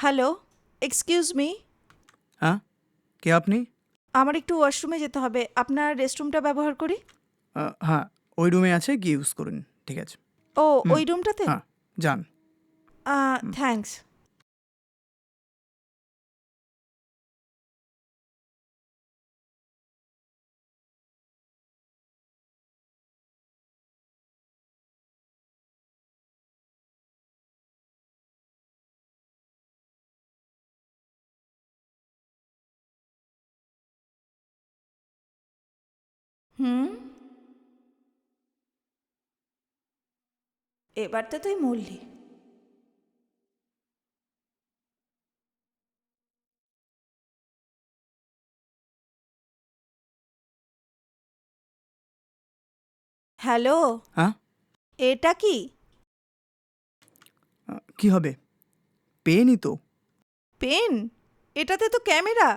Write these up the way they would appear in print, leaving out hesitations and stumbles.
Hello, excuse me. হ্যাঁ, কে আপনি? আমার একটু ওয়াশরুমে যেতে হবে। আপনার রেস্টরুমটা ব্যবহার করি? হ্যাঁ, ওই রুমে আছে, গিয়ে ইউজ করুন। ঠিক আছে। ও, হুম, ওই রুমটাতে? হ্যাঁ, যান। থ্যাঙ্কস। হুম, এবারটা তুই মরলি। হ্যালো, হ্যাঁ, এটা কি? কি হবে? পেনই তো। পেন? এটাতে তো ক্যামেরা।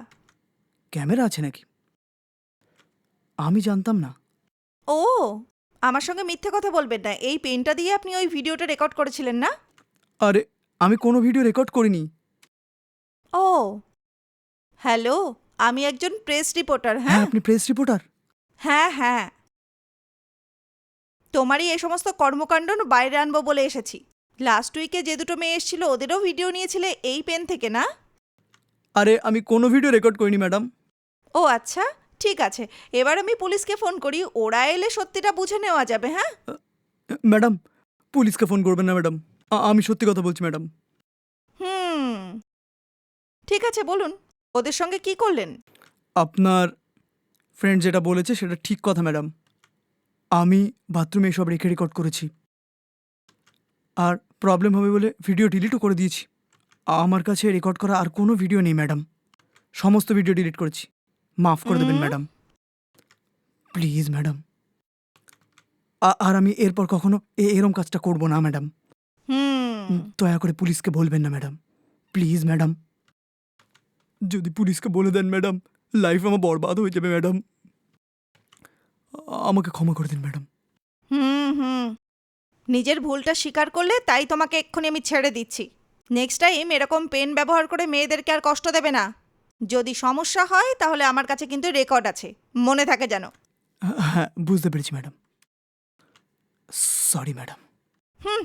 ক্যামেরা আছে নাকি? আমি জানতাম না। ও, আমার সঙ্গে মিথ্যে কথা বলবেন না। এই পেনটা দিয়ে আপনি ওই ভিডিওটা রেকর্ড করেছিলেন না? আরে, আমি কোনো ভিডিও রেকর্ড করিনি। ও, হ্যালো, আমি একজন প্রেস রিপোর্টার, হ্যাঁ, হ্যাঁ? আপনি প্রেস রিপোর্টার? হ্যাঁ, হ্যাঁ। তোমারই এই সমস্ত কর্মকাণ্ড বাইরে আনবো বলে এসেছি। লাস্ট উইকে যে দুটো মেয়ে এসেছিল ওদেরও ভিডিও নিয়েছিলে এই পেন থেকে, না? আরে, আমি কোনো ভিডিও রেকর্ড করিনি ম্যাডাম। ও আচ্ছা, ঠিক আছে। এবার আমি পুলিশকে ফোন করি, ওরা এলে সত্যিটা বুঝে নেওয়া যাবে, হ্যাঁ? ম্যাডাম, পুলিশকে ফোন করবেন না ম্যাডাম। আমি সত্যি কথা বলছি ম্যাডাম। হুম, ঠিক আছে, বলুন ওদের সঙ্গে কি করলেন? আপনার ফ্রেন্ড যেটা বলেছে সেটা ঠিক কথা ম্যাডাম। আমি বাথরুমে এসব রেখে রেকর্ড করেছি, আর প্রবলেম হবে বলে ভিডিও ডিলিটও করে দিয়েছি। আমার কাছে রেকর্ড করা আর কোনো ভিডিও নেই ম্যাডাম। সমস্ত ভিডিও ডিলিট করেছি। মাফ করে দেবেন হুম, ম্যাডাম, প্লিজ ম্যাডাম। আর আমি এরপর কখনো এরম কাজটা করব না ম্যাডাম। হুম, দয়া করে পুলিশকে বলবেন না ম্যাডাম, প্লিজ ম্যাডাম। যদি পুলিশকে বলে দেন ম্যাডাম, লাইফ আমার বরবাদ হয়ে যাবে ম্যাডাম। আমাকে ক্ষমা করে দিন ম্যাডাম। হুম, হুম। নিজের ভুলটা স্বীকার করলে তাই তোমাকে এক্ষুনি আমি ছেড়ে দিচ্ছি। নেক্সট টাইম এরকম পেন ব্যবহার করে মেয়েদেরকে আর কষ্ট দেবে না। যদি সমস্যা হয় তাহলে আমার কাছে কিন্তু রেকর্ড আছে, মনে থাকে যেন। হ্যাঁ, বুঝতে পেরেছি ম্যাডাম। Sorry madam. হুম।